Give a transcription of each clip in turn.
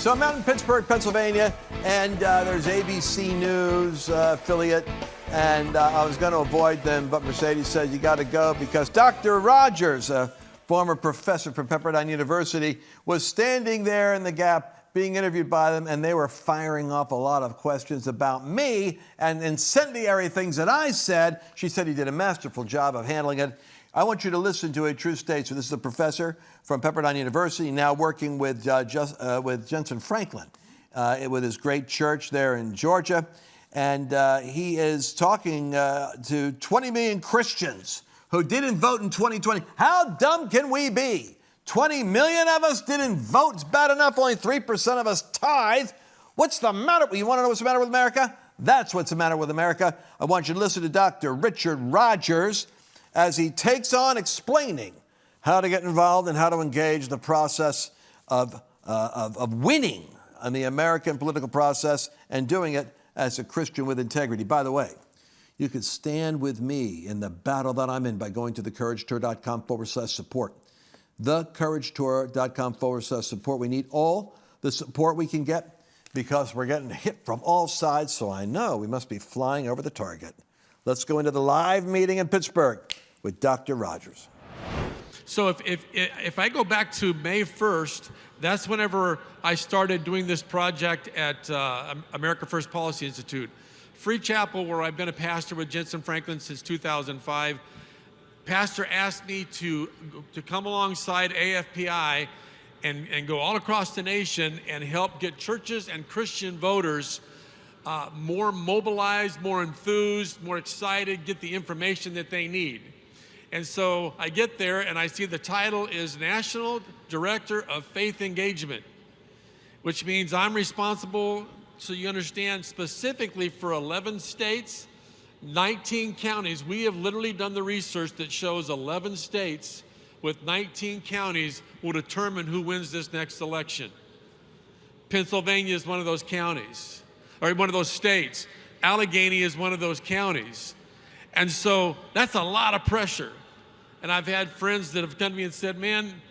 So I'm out in Pittsburgh, Pennsylvania, and there's ABC News affiliate, and I was going to avoid them, but Mercedes said you got to go because Dr. Rogers, a former professor from Pepperdine University, was standing there in the gap being interviewed by them, and they were firing off a lot of questions about me and incendiary things that I said. She said he did a masterful job of handling it. I want you to listen to a true statement. So this is a professor from Pepperdine University, now working with Jensen Franklin with his great church there in Georgia. And he is talking to 20 million Christians who didn't vote in 2020. How dumb can we be? 20 million of us didn't vote. It's bad enough only 3% of us tithe. What's the matter? You want to know what's the matter with America? That's what's the matter with America. I want you to listen to Dr. Richard Rogers as he takes on explaining how to get involved and how to engage the process of winning in the American political process and doing it as a Christian with integrity. By the way, you could stand with me in the battle that I'm in by going to thecouragetour.com/support. Thecouragetour.com/support. We need all the support we can get because we're getting hit from all sides, so I know we must be flying over the target. Let's go into the live meeting in Pittsburgh with Dr. Rogers. So if I go back to May 1st, that's whenever I started doing this project at America First Policy Institute. Free Chapel, where I've been a pastor with Jensen Franklin since 2005, pastor asked me to come alongside AFPI and go all across the nation and help get churches and Christian voters more mobilized, more enthused, more excited, get the information that they need. And so I get there and I see the title is National Director of Faith Engagement, which means I'm responsible, so you understand, specifically for 11 states, 19 counties. We have literally done the research that shows 11 states with 19 counties will determine who wins this next election. Pennsylvania is one of those counties, or one of those states. Allegheny is one of those counties. And so that's a lot of pressure. And I've had friends that have come to me and said, man,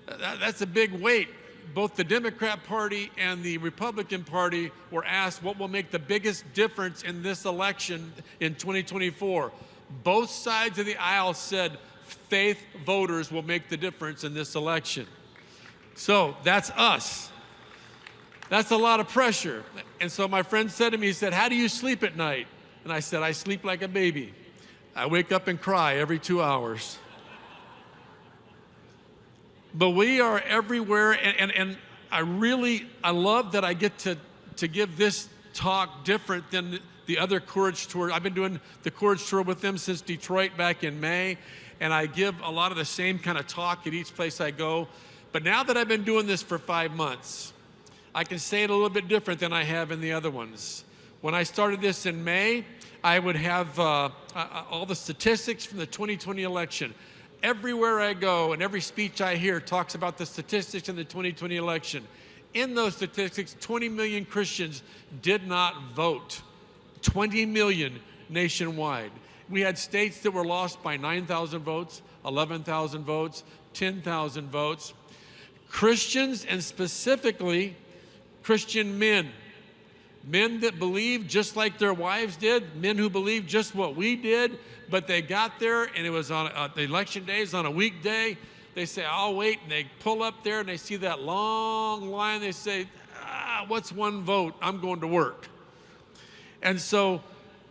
that's a big weight. Both the Democrat Party and the Republican Party were asked what will make the biggest difference in this election in 2024. Both sides of the aisle said faith voters will make the difference in this election. So that's us. That's a lot of pressure. And so my friend said to me, he said, how do you sleep at night? And I said, I sleep like a baby. I wake up and cry every 2 hours. But we are everywhere, and I love that I get to give this talk different than the other Courage Tour. I've been doing the Courage Tour with them since Detroit back in May, and I give a lot of the same kind of talk at each place I go. But now that I've been doing this for 5 months, I can say it a little bit different than I have in the other ones. When I started this in May, I would have all the statistics from the 2020 election. Everywhere I go and every speech I hear talks about the statistics in the 2020 election. In those statistics, 20 million Christians did not vote. 20 million nationwide. We had states that were lost by 9,000 votes, 11,000 votes, 10,000 votes. Christians, and specifically Christian men that believed just like their wives did, men who believed just what we did, but they got there and it was on the election days on a weekday. They say, I'll wait, and they pull up there and they see that long line. They say, what's one vote? I'm going to work. And so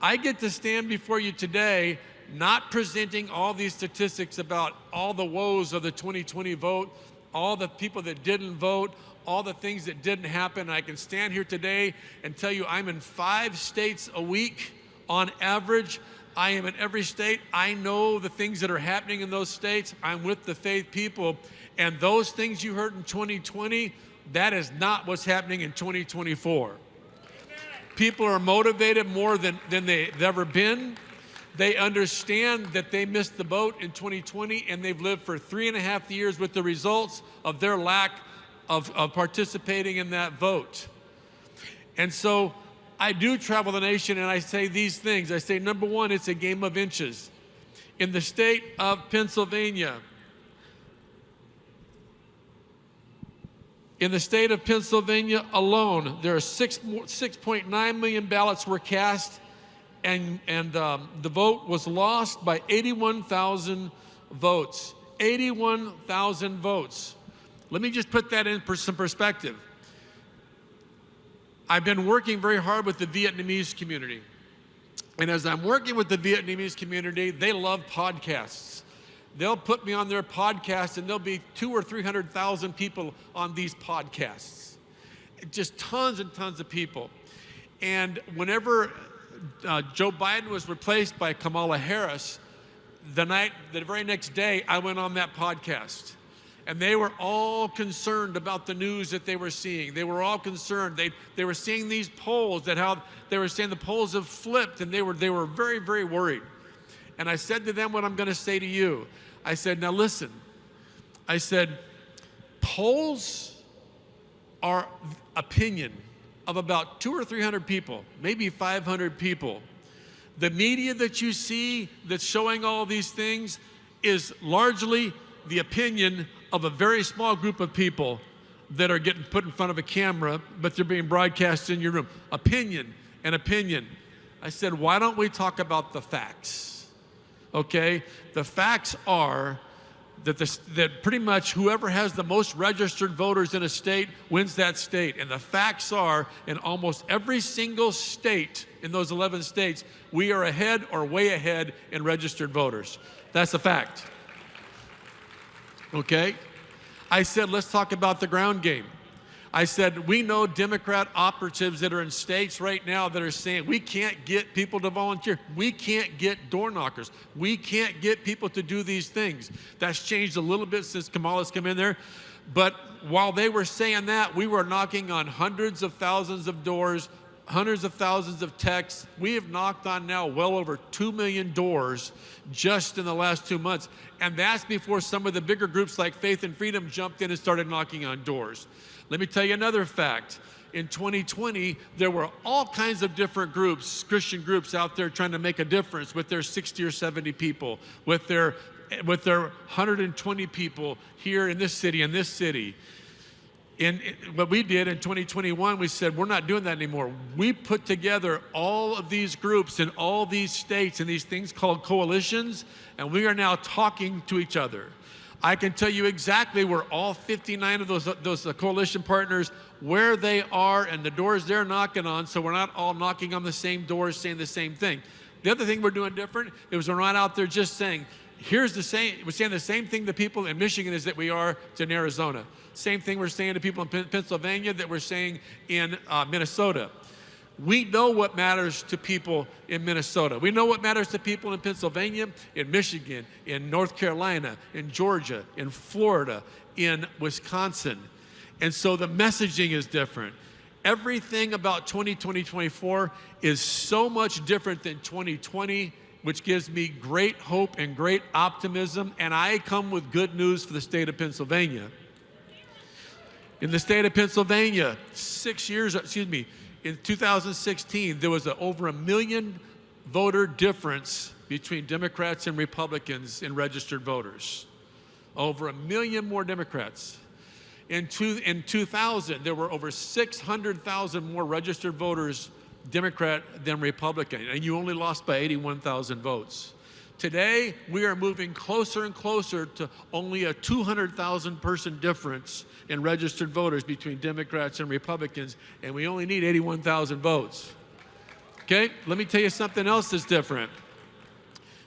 I get to stand before you today not presenting all these statistics about all the woes of the 2020 vote, all the people that didn't vote, all the things that didn't happen. I can stand here today and tell you I'm in 5 states a week on average. I am in every state. I know the things that are happening in those states. I'm with the faith people. And those things you heard in 2020, that is not what's happening in 2024. People are motivated more than they've ever been. They understand that they missed the boat in 2020, and they've lived for 3.5 years with the results of their lack of participating in that vote. And so I do travel the nation and I say these things. I say, number one, it's a game of inches. In the state of Pennsylvania, In the state of Pennsylvania alone, there are 6.9 million ballots were cast, and the vote was lost by 81,000 votes. 81,000 votes. Let me just put that in some perspective. I've been working very hard with the Vietnamese community. And as I'm working with the Vietnamese community, they love podcasts. They'll put me on their podcast, and there'll be 200,000 or 300,000 people on these podcasts. Just tons and tons of people. And whenever Joe Biden was replaced by Kamala Harris, the very next day, I went on that podcast. And they were all concerned about the news that they were seeing. They were all concerned. They were seeing these polls, they were saying the polls have flipped, and they were very, very worried. And I said to them what I'm going to say to you. I said, now listen. I said, polls are opinion of about 200 or 300 people, maybe 500 people. The media that you see that's showing all these things is largely the opinion of a very small group of people that are getting put in front of a camera, but they're being broadcast in your room. Opinion and opinion. I said, why don't we talk about the facts? Okay? The facts are that pretty much whoever has the most registered voters in a state wins that state. And the facts are, in almost every single state in those 11 states, we are ahead or way ahead in registered voters. That's a fact. Okay? I said, let's talk about the ground game. I said, we know Democrat operatives that are in states right now that are saying we can't get people to volunteer. We can't get door knockers. We can't get people to do these things. That's changed a little bit since Kamala's come in there. But while they were saying that, we were knocking on hundreds of thousands of doors, hundreds of thousands of texts. We have knocked on now well over 2 million doors just in the last 2 months. And that's before some of the bigger groups like Faith and Freedom jumped in and started knocking on doors. Let me tell you another fact. In 2020, there were all kinds of different groups, Christian groups out there trying to make a difference with their 60 or 70 people, with their 120 people here in this city, What we did in 2021, we said, we're not doing that anymore. We put together all of these groups in all these states and these things called coalitions, and we are now talking to each other. I can tell you exactly where all 59 of those coalition partners, where they are and the doors they're knocking on, so we're not all knocking on the same doors saying the same thing. The other thing we're doing different is we're not out there just saying, we're saying the same thing to people in Michigan as that we are to Arizona. Same thing we're saying to people in Pennsylvania that we're saying in Minnesota. We know what matters to people in Minnesota. We know what matters to people in Pennsylvania, in Michigan, in North Carolina, in Georgia, in Florida, in Wisconsin. And so the messaging is different. Everything about 2024 is so much different than 2020, which gives me great hope and great optimism. And I come with good news for the state of Pennsylvania. In the state of Pennsylvania, in 2016, there was over 1 million voter difference between Democrats and Republicans in registered voters. Over 1 million more Democrats. In 2000, there were over 600,000 more registered voters, Democrat than Republican, and you only lost by 81,000 votes. Today, we are moving closer and closer to only a 200,000 person difference in registered voters between Democrats and Republicans, and we only need 81,000 votes. Okay, let me tell you something else that's different.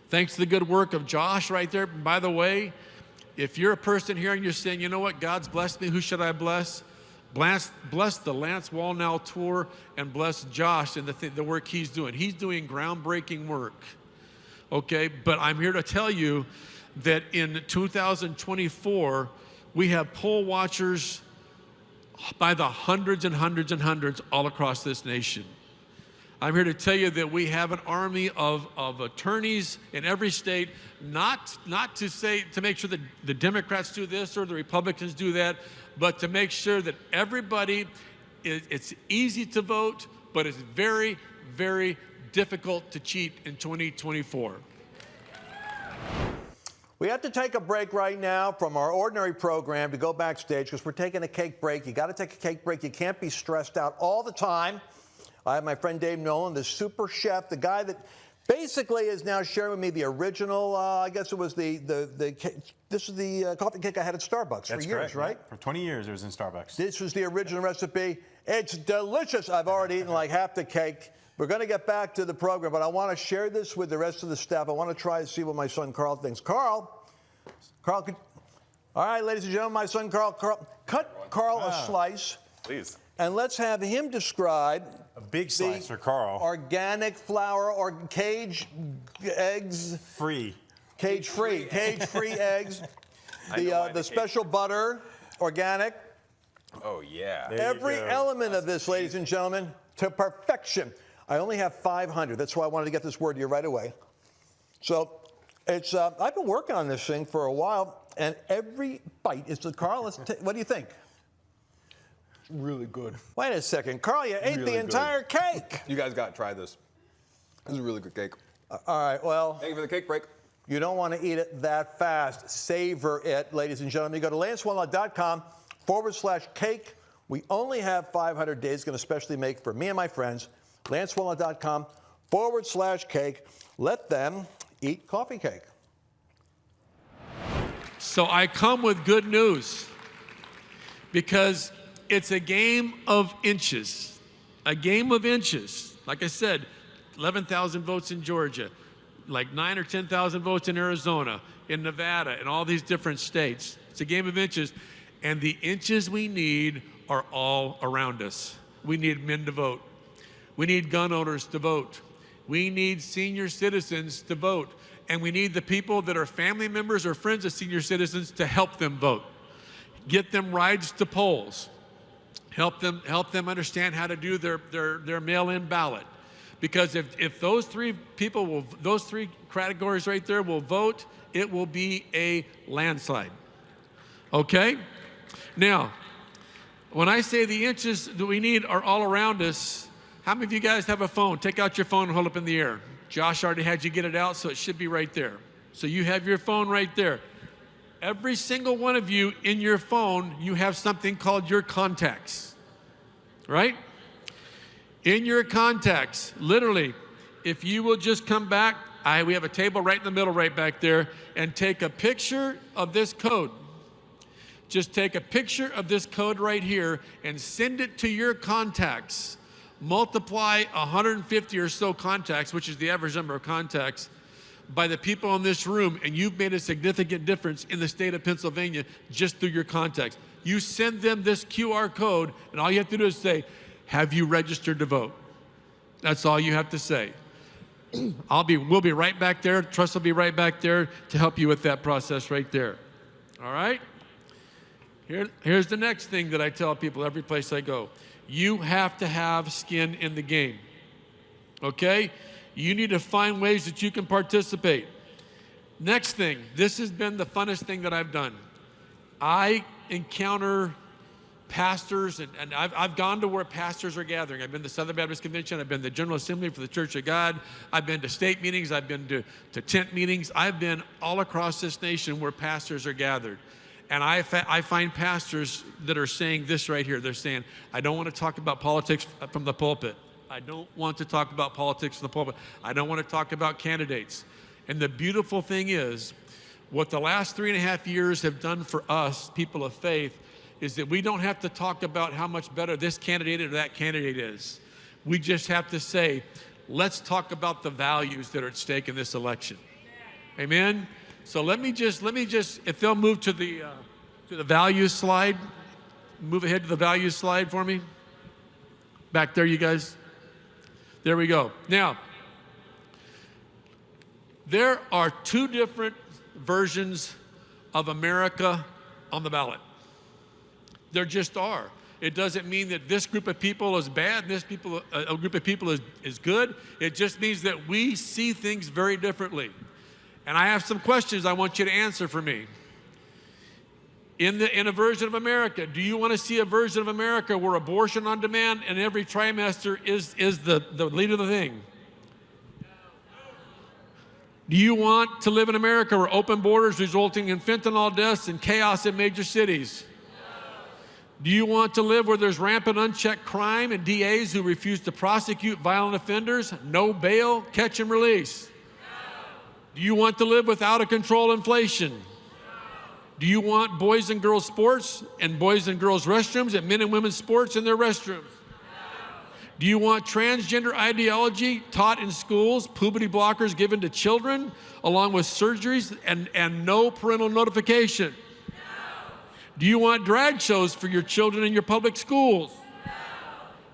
Thanks to the good work of Josh right there. By the way, if you're a person here and you're saying, you know what, God's blessed me, who should I bless? Bless the Lance Wallnau Tour and bless Josh and the work he's doing. He's doing groundbreaking work. Okay, but I'm here to tell you that in 2024, we have poll watchers by the hundreds and hundreds and hundreds all across this nation. I'm here to tell you that we have an army of attorneys in every state, not to make sure that the Democrats do this or the Republicans do that, but to make sure that everybody, it's easy to vote, but it's very, very difficult to cheat in 2024. We have to take a break right now from our ordinary program to go backstage because we're taking a cake break. You got to take a cake break. You can't be stressed out all the time. I have my friend Dave Nolan, the super chef, the guy that basically is now sharing with me the original, I guess it was this is the coffee cake I had at Starbucks for years, right? Yeah. For 20 years it was in Starbucks. This was the original recipe. It's delicious. I've already eaten like half the cake. We're going to get back to the program, but I want to share this with the rest of the staff. I want to try to see what my son Carl thinks. Carl, all right, ladies and gentlemen, my son Carl, cut Carl a slice. Please. And let's have him describe A big slice for Carl. Organic flour or cage eggs. Free. Cage-free eggs. The special butter, organic. Oh, yeah. Every element of this, ladies and gentlemen, to perfection. I only have 500. That's why I wanted to get this word to you right away. So it's I've been working on this thing for a while, and every bite is Carl, what do you think? Really good. Wait a second. Carl, you ate the entire cake. You guys got to try this. This is a really good cake. All right, well. Thank you for the cake break. You don't want to eat it that fast. Savor it, ladies and gentlemen. You go to lancewallnau.com/cake. We only have 500 days. It's going to specially make for me and my friends. lancewallnau.com/cake. Let them eat coffee cake. So I come with good news because it's a game of inches. A game of inches. Like I said, 11,000 votes in Georgia, like 9 or 10,000 votes in Arizona, in Nevada, in all these different states. It's a game of inches. And the inches we need are all around us. We need men to vote. We need gun owners to vote. We need senior citizens to vote. And we need the people that are family members or friends of senior citizens to help them vote. Get them rides to polls. Help them understand how to do their mail-in ballot. Because if those three people those three categories right there will vote, it will be a landslide. Okay? Now, when I say the inches that we need are all around us, how many of you guys have a phone? Take out your phone and hold it up in the air. Josh already had you get it out, so it should be right there. So you have your phone right there. Every single one of you in your phone, you have something called your contacts, right? In your contacts, literally, if you will just come back, we have a table right in the middle right back there, and take a picture of this code. Just take a picture of this code right here and send it to your contacts. Multiply 150 or so contacts, which is the average number of contacts, by the people in this room, and you've made a significant difference in the state of Pennsylvania just through your contacts. You send them this QR code, and all you have to do is say, have you registered to vote? That's all you have to say. We'll be right back there. Trust will be right back there to help you with that process right there. All right? Here's the next thing that I tell people every place I go. You have to have skin in the game. Okay? You need to find ways that you can participate. Next thing, this has been the funnest thing that I've done. I encounter pastors, and I've gone to where pastors are gathering. I've been to Southern Baptist Convention. I've been to the General Assembly for the Church of God. I've been to state meetings. I've been to tent meetings. I've been all across this nation where pastors are gathered. And I find pastors that are saying this right here. They're saying, I don't want to talk about politics from the pulpit. I don't want to talk about politics from the pulpit. I don't want to talk about candidates. And the beautiful thing is, what the last 3.5 years have done for us, people of faith, is that we don't have to talk about how much better this candidate or that candidate is. We just have to say, let's talk about the values that are at stake in this election. Amen? So let me just, if they'll move to the values slide, move ahead to the values slide for me. Back there, you guys. There we go. Now, there are two different versions of America on the ballot. There just are. It doesn't mean that this group of people is bad and a group of people is good. It just means that we see things very differently. And I have some questions I want you to answer for me. In a version of America, do you want to see a version of America where abortion on demand and every trimester is the lead of the thing? Do you want to live in America where open borders resulting in fentanyl deaths and chaos in major cities? Do you want to live where there's rampant unchecked crime and DAs who refuse to prosecute violent offenders, no bail, catch and release? Do you want to live with out of control inflation? Do you want boys and girls sports and boys and girls restrooms at men and women's sports in their restrooms? Do you want transgender ideology taught in schools, puberty blockers given to children, along with surgeries and no parental notification? Do you want drag shows for your children in your public schools?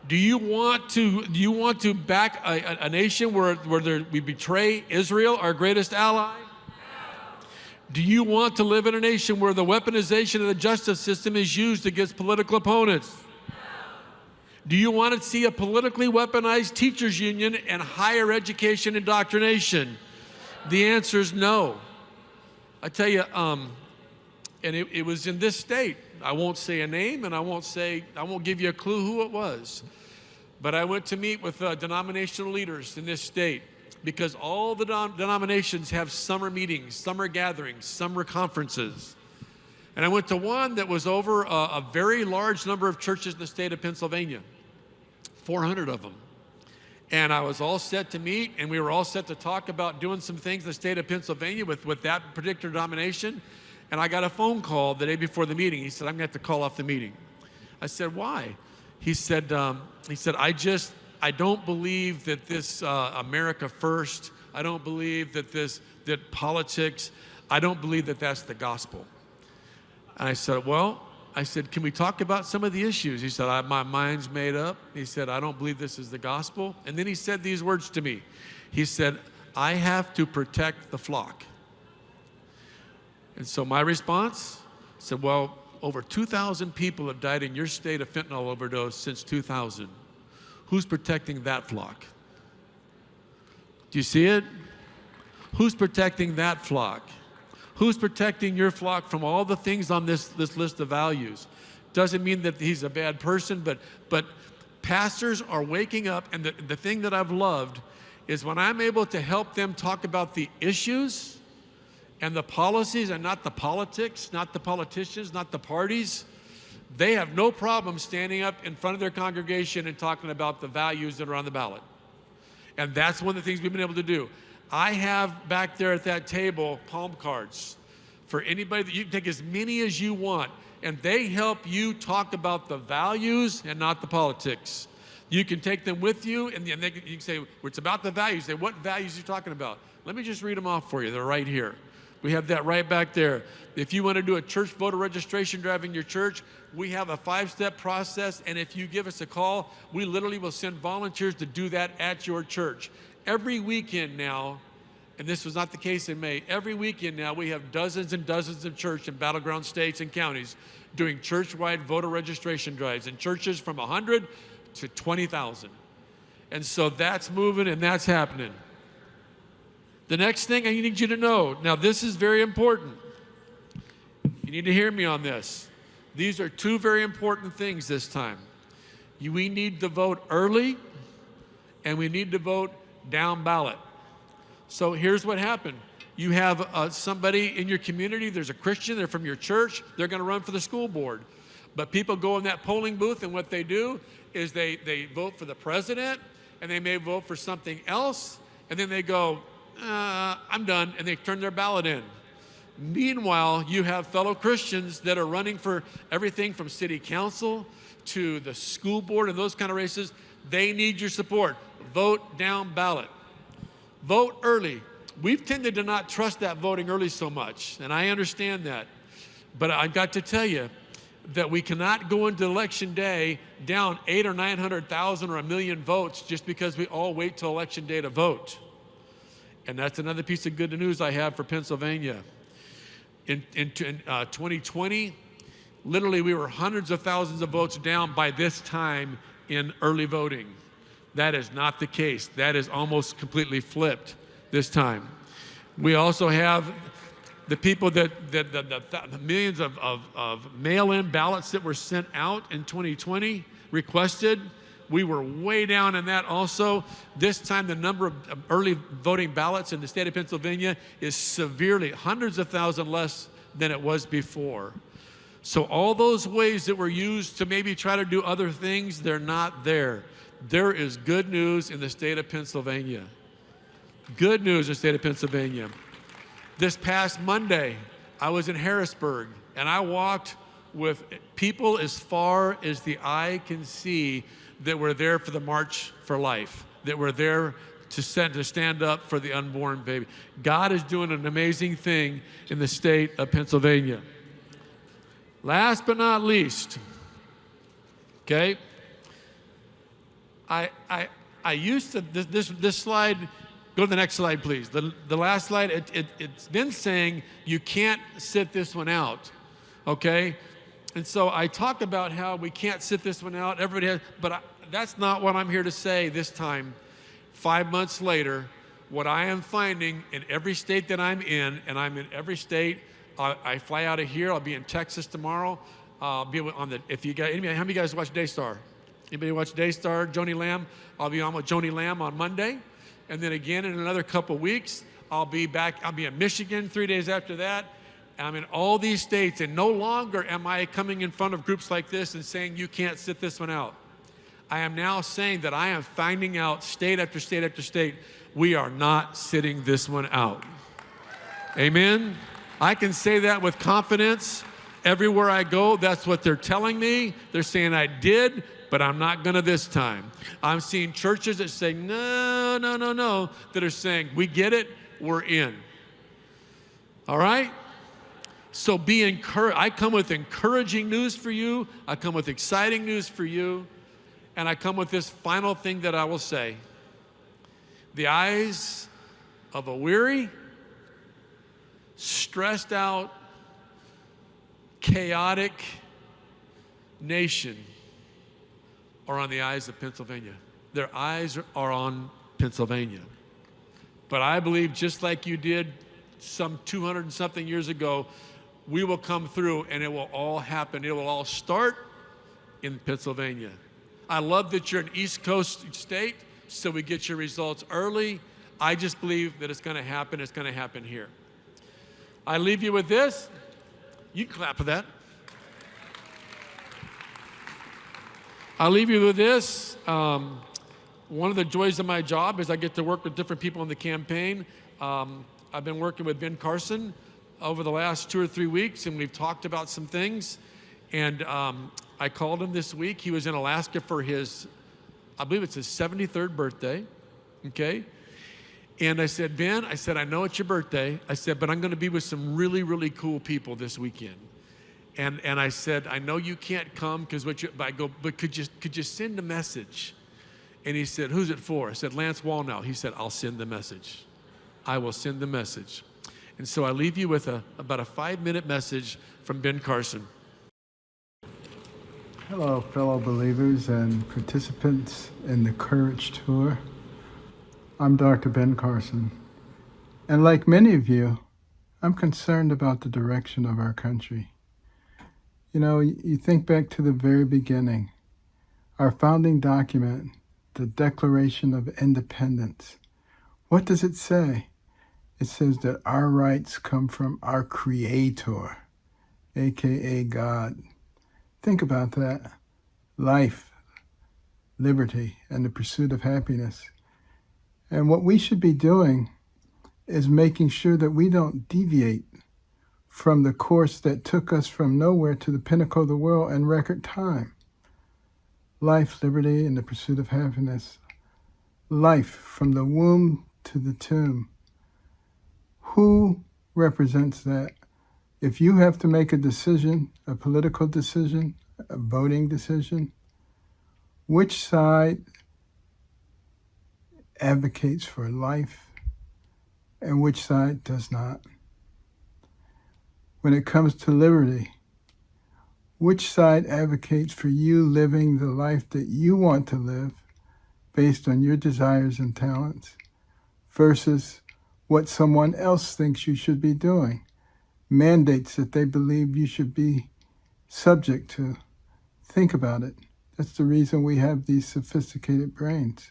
Do you want to back a nation where we betray Israel, our greatest ally? Do you want to live in a nation where the weaponization of the justice system is used against political opponents? Do you want to see a politically weaponized teachers union and higher education indoctrination? The answer is no. I tell you, and it was in this state. I won't say a name, and I won't give you a clue who it was. But I went to meet with denominational leaders in this state because all the denominations have summer meetings, summer gatherings, summer conferences. And I went to one that was over a very large number of churches in the state of Pennsylvania, 400 of them. And I was all set to meet, and we were all set to talk about doing some things in the state of Pennsylvania with that particular denomination. And I got a phone call the day before the meeting. He said, I'm going to have to call off the meeting. I said, why? He said, I don't believe that this America first, I don't believe that politics, I don't believe that that's the gospel. And I said, can we talk about some of the issues? He said, my mind's made up. He said, I don't believe this is the gospel. And then he said these words to me. He said, I have to protect the flock. And so my response said, well, over 2,000 people have died in your state of fentanyl overdose since 2000. Who's protecting that flock? Do you see it? Who's protecting that flock? Who's protecting your flock from all the things on this list of values? Doesn't mean that he's a bad person, but pastors are waking up, and the thing that I've loved is when I'm able to help them talk about the issues and the policies and not the politics, not the politicians, not the parties, they have no problem standing up in front of their congregation and talking about the values that are on the ballot. And that's one of the things we've been able to do. I have back there at that table palm cards for anybody that you can take as many as you want, and they help you talk about the values and not the politics. You can take them with you, and you can say, well, it's about the values. Say, what values are you talking about? Let me just read them off for you. They're right here. We have that right back there. If you want to do a church voter registration drive in your church, we have a 5-step process, and if you give us a call, we literally will send volunteers to do that at your church. Every weekend now, and this was not the case in May, every weekend now we have dozens and dozens of churches in battleground states and counties doing church-wide voter registration drives in churches from 100 to 20,000. And so that's moving and that's happening. The next thing I need you to know, now this is very important. You need to hear me on this. These are two very important things this time. We need to vote early, and we need to vote down ballot. So here's what happened. You have somebody in your community, there's a Christian, they're from your church, they're going to run for the school board. But people go in that polling booth, and what they do is they vote for the president, and they may vote for something else, and then they go, I'm done, and they turn their ballot in. Meanwhile, you have fellow Christians that are running for everything from city council to the school board and those kind of races. They need your support. Vote down ballot. Vote early. We've tended to not trust that voting early so much, and I understand that. But I've got to tell you that we cannot go into election day down 800,000 or 900,000 or 1 million votes just because we all wait till election day to vote. And that's another piece of good news I have for Pennsylvania. In 2020, literally we were hundreds of thousands of votes down by this time in early voting. That is not the case. That is almost completely flipped this time. We also have the people the millions of mail-in ballots that were sent out in 2020 requested. We were way down in that also. This time, the number of early voting ballots in the state of Pennsylvania is severely, hundreds of thousands less than it was before. So all those ways that were used to maybe try to do other things, they're not there. There is good news in the state of Pennsylvania. Good news in the state of Pennsylvania. This past Monday, I was in Harrisburg, and I walked with people as far as the eye can see that were there for the March for Life, that were there to stand up for the unborn baby. God is doing an amazing thing in the state of Pennsylvania. Last but not least, okay, I used to, this slide, go to the next slide, please. The last slide, it's been saying you can't sit this one out, okay? And so I talked about how we can't sit this one out. Everybody has, but that's not what I'm here to say this time. 5 months later, what I am finding in every state that I'm in, and I'm in every state, I fly out of here. I'll be in Texas tomorrow. I'll be on the, if you guys, how many of you guys watch Daystar? Anybody watch Daystar, Joni Lamb? I'll be on with Joni Lamb on Monday. And then again in another couple weeks, I'll be in Michigan 3 days after that. I'm in all these states, and no longer am I coming in front of groups like this and saying, you can't sit this one out. I am now saying that I am finding out state after state after state, we are not sitting this one out. Amen? I can say that with confidence. Everywhere I go, that's what they're telling me. They're saying I did, but I'm not gonna this time. I'm seeing churches that say, no, that are saying, we get it, we're in. All right? So be encouraged. I come with encouraging news for you. I come with exciting news for you. And I come with this final thing that I will say. The eyes of a weary, stressed out, chaotic nation are on the eyes of Pennsylvania. Their eyes are on Pennsylvania. But I believe just like you did some 200 and something years ago, we will come through and it will all happen. It will all start in Pennsylvania. I love that you're an East Coast state, so we get your results early. I just believe that it's gonna happen. It's gonna happen here. I leave you with this. You can clap for that. I'll leave you with this. One of the joys of my job is I get to work with different people in the campaign. I've been working with Ben Carson over the last 2 or 3 weeks, and we've talked about some things. And I called him this week. He was in Alaska for his, I believe it's his 73rd birthday, okay? And I said, Ben, I know it's your birthday. I said, but I'm gonna be with some really, really cool people this weekend. And I said, I know you can't come because but could you send a message? And he said, who's it for? I said, Lance Wallnau. He said, I'll send the message. I will send the message. And so I leave you with about a 5-minute message from Ben Carson. Hello, fellow believers and participants in the Courage Tour. I'm Dr. Ben Carson. And like many of you, I'm concerned about the direction of our country. You know, you think back to the very beginning, our founding document, the Declaration of Independence. What does it say? It says that our rights come from our Creator, aka God. Think about that. Life, liberty, and the pursuit of happiness. And what we should be doing is making sure that we don't deviate from the course that took us from nowhere to the pinnacle of the world in record time. Life, liberty, and the pursuit of happiness. Life from the womb to the tomb. Who represents that? If you have to make a decision, a political decision, a voting decision, which side advocates for life and which side does not? When it comes to liberty, which side advocates for you living the life that you want to live based on your desires and talents versus what someone else thinks you should be doing, mandates that they believe you should be subject to? Think about it. That's the reason we have these sophisticated brains.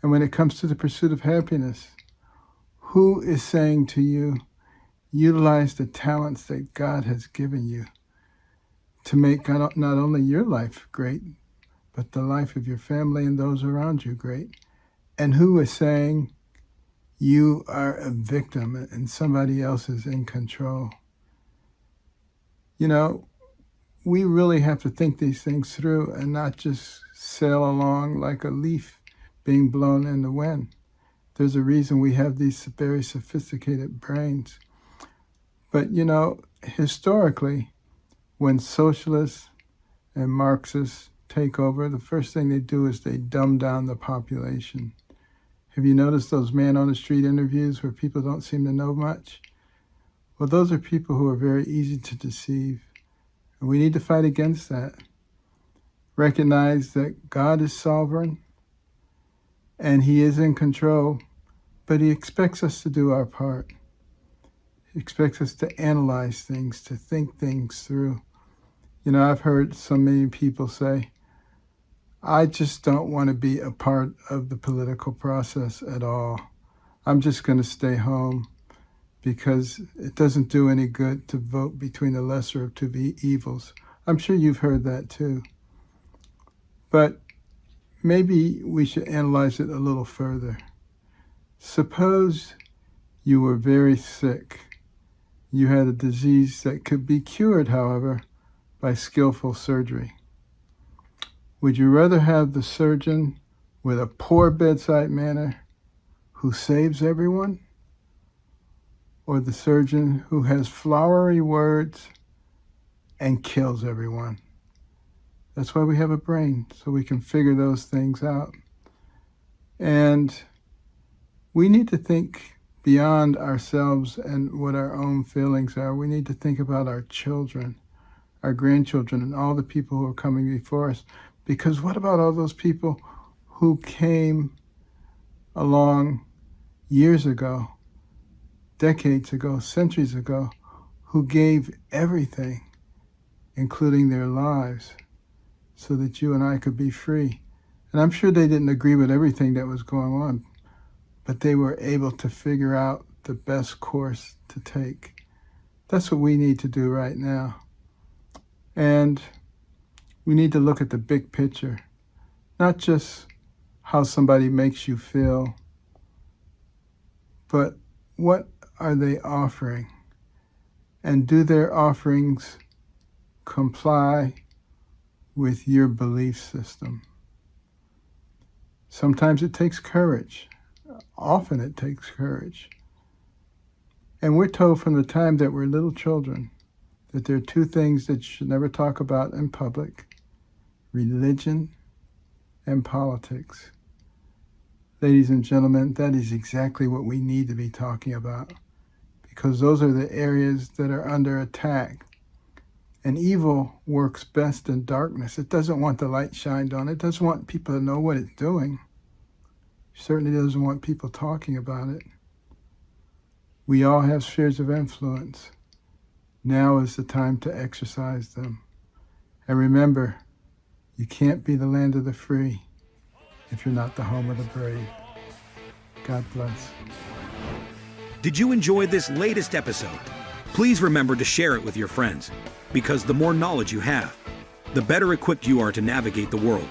And when it comes to the pursuit of happiness, who is saying to you, utilize the talents that God has given you to make not only your life great, but the life of your family and those around you great? And who is saying you are a victim and somebody else is in control? You know, we really have to think these things through and not just sail along like a leaf being blown in the wind. There's a reason we have these very sophisticated brains. But, you know, historically, when socialists and Marxists take over, the first thing they do is they dumb down the population. Have you noticed those man-on-the-street interviews where people don't seem to know much? Well, those are people who are very easy to deceive. And we need to fight against that. Recognize that God is sovereign and He is in control, but He expects us to do our part. He expects us to analyze things, to think things through. You know, I've heard so many people say, I just don't want to be a part of the political process at all. I'm just going to stay home because it doesn't do any good to vote between the lesser of two evils. I'm sure you've heard that too. But maybe we should analyze it a little further. Suppose you were very sick. You had a disease that could be cured, however, by skillful surgery. Would you rather have the surgeon with a poor bedside manner who saves everyone, or the surgeon who has flowery words and kills everyone? That's why we have a brain, so we can figure those things out. And we need to think beyond ourselves and what our own feelings are. We need to think about our children, our grandchildren, and all the people who are coming before us. Because what about all those people who came along years ago, decades ago, centuries ago, who gave everything, including their lives, so that you and I could be free? And I'm sure they didn't agree with everything that was going on, but they were able to figure out the best course to take. That's what we need to do right now. And we need to look at the big picture, not just how somebody makes you feel, but what are they offering? And do their offerings comply with your belief system? Sometimes it takes courage. Often it takes courage. And we're told from the time that we're little children that there are two things that you should never talk about in public: religion and politics. Ladies and gentlemen, that is exactly what we need to be talking about, because those are the areas that are under attack. And evil works best in darkness. It doesn't want the light shined on it. It doesn't want people to know what it's doing. It certainly doesn't want people talking about it. We all have spheres of influence. Now is the time to exercise them. And remember, you can't be the land of the free if you're not the home of the brave. God bless. Did you enjoy this latest episode? Please remember to share it with your friends, because the more knowledge you have, the better equipped you are to navigate the world